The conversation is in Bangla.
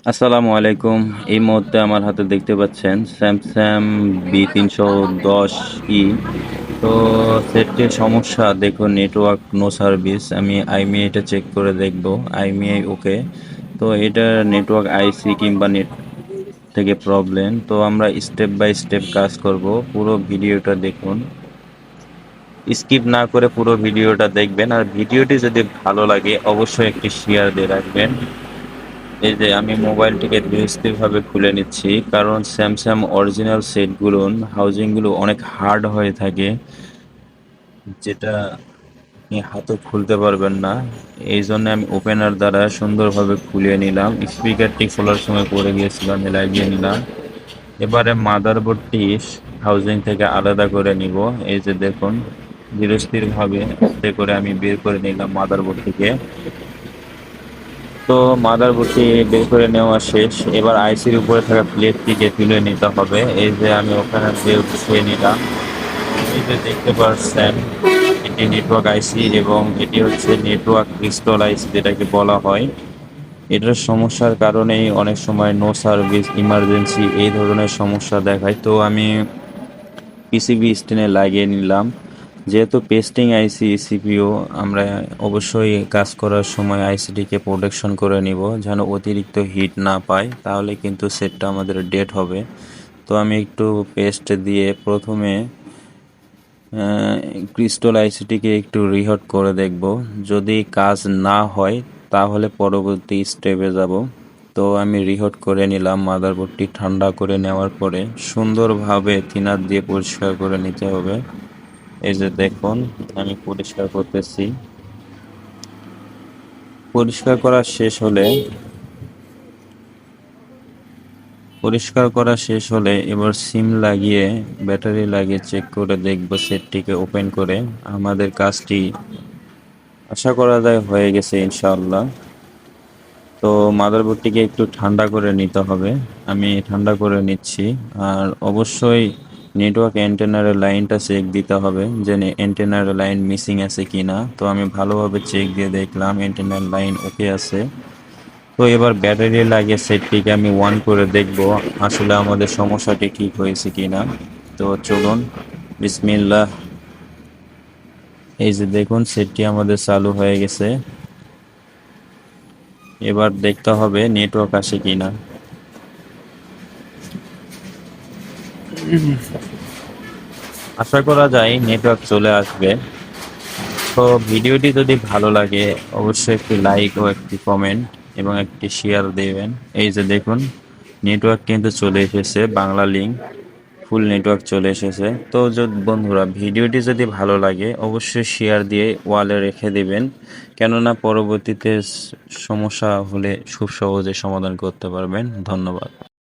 আসসালামু আলাইকুম। এই মুহূর্তে আমার হাতে দেখতে পাচ্ছেন স্যামসাং B310E। তো সেটটির সমস্যা দেখুন, নেটওয়ার্ক নো সার্ভিস। আমি আইএমইআই এটা চেক করে দেখব। আইএমইআই ওকে। তো এটা নেটওয়ার্ক আইসি কিংবা নেট থেকে প্রবলেম। তো আমরা স্টেপ বাই স্টেপ কাজ করব। পুরো ভিডিওটা দেখুন, স্কিপ না করে পুরো ভিডিওটা দেখবেন। আর ভিডিওটি যদি ভালো লাগে অবশ্যই একটি শেয়ার দিয়ে রাখবেন। এই যে আমি মোবাইলটিকে ধীরস্থিরভাবে খুলে নিচ্ছি, কারণ স্যামসাং অরিজিনাল সেটগুলো হাউজিংগুলো অনেক হার্ড হয়ে থাকে, যেটা আপনি হাতে খুলতে পারবেন না। এই জন্য আমি ওপেনার দ্বারা সুন্দরভাবে খুলে নিলাম। স্পিকারটি খোলার সময় পড়ে গিয়েছিল, আমি লাগিয়ে নিলাম। এবারে মাদারবোর্ডটি হাউজিং থেকে আলাদা করে নিব। এই যে দেখুন, ধীরস্থিরভাবে আস্তে করে আমি বের করে নিলাম মাদারবোর্ডটিকে। তো মাদারবোর্ডটি বের করে নেওয়া শেষ। এবার আইসির উপরে থাকা প্লেটটিকে তুলে নিতে হবে। এই যে আমি ওখানে দিয়ে উঠিয়ে নিলাম। এই যে দেখতে পাচ্ছেন, এটি নেটওয়ার্ক আইসি এবং এটি হচ্ছে নেটওয়ার্ক ক্রিস্টাল আইসি যেটাকে বলা হয়। এটার সমস্যার কারণেই অনেক সময় নো সার্ভিস, ইমার্জেন্সি এই ধরনের সমস্যা দেখায়। তো আমি পিসিবি স্ট্যান্ডে লাগিয়ে নিলাম। যেহেতু পেস্টিং আইসি সিপিইউ, আমরা অবশ্যই কাজ করার সময় আইসিটিকে প্রোটেকশন করে নিব যেন অতিরিক্ত হিট না পায়, তাহলে কিন্তু সেটটা আমাদের ডেড হবে। তো আমি একটু পেস্ট দিয়ে প্রথমে ক্রিস্টাল আইসিটিকে একটু রিহট করে দেখব। যদি কাজ না হয় তাহলে পরবর্তী স্টেপে যাব। তো আমি রিহট করে নিলাম। মাদারবোর্ডটি ঠান্ডা করে নেওয়ার পরে সুন্দরভাবে থিনার দিয়ে পরিষ্কার করে নিতে হবে। এই যে দেখুন, আমি পরিষ্কার করতেছি। পরিষ্কার করা শেষ হলে এবার সিম লাগিয়ে ব্যাটারি লাগিয়ে চেক করে দেখব সেটটিকে ওপেন করে। আমাদের কাজটি আশা করা যায় হয়ে গেছে ইনশাআল্লাহ। তো মাদারবোর্ডটিকে একটু ঠান্ডা করে নিতে হবে। আমি ঠান্ডা করে নিচ্ছি। আর অবশ্যই নেটওয়ার্ক অ্যান্টেনার লাইনটা চেক দিতে হবে যে অ্যান্টেনার লাইন মিসিং আছে কিনা। তো আমি ভালোভাবে চেক দিয়ে দেখলাম অ্যান্টেনার লাইন ওকে আছে। তো এবার ব্যাটারি লাগিয়ে সেটটিকে আমি অন করে দেখব আসলে আমাদের সমস্যাটি ঠিক হয়েছে কিনা। তো চলুন, বিসমিল্লাহ। এই যে দেখুন, সেটটি আমাদের চালু হয়ে গেছে। এবার দেখতে হবে নেটওয়ার্ক আসে কিনা। আশা করা যায় নেটওয়ার্ক চলে আসবে। তো ভিডিওটি যদি ভালো লাগে অবশ্যই একটি লাইক ও একটি কমেন্ট এবং একটি শেয়ার দেবেন। এই যে দেখুন, নেটওয়ার্ক কিন্তু চলে এসেছে, বাংলা লিঙ্ক ফুল নেটওয়ার্ক চলে এসেছে। তো যদি বন্ধুরা ভিডিওটি যদি ভালো লাগে অবশ্যই শেয়ার দিয়ে ওয়ালে রেখে দিবেন, কেননা পরবর্তীতে সমস্যা হলে খুব সহজে সমাধান করতে পারবেন। ধন্যবাদ।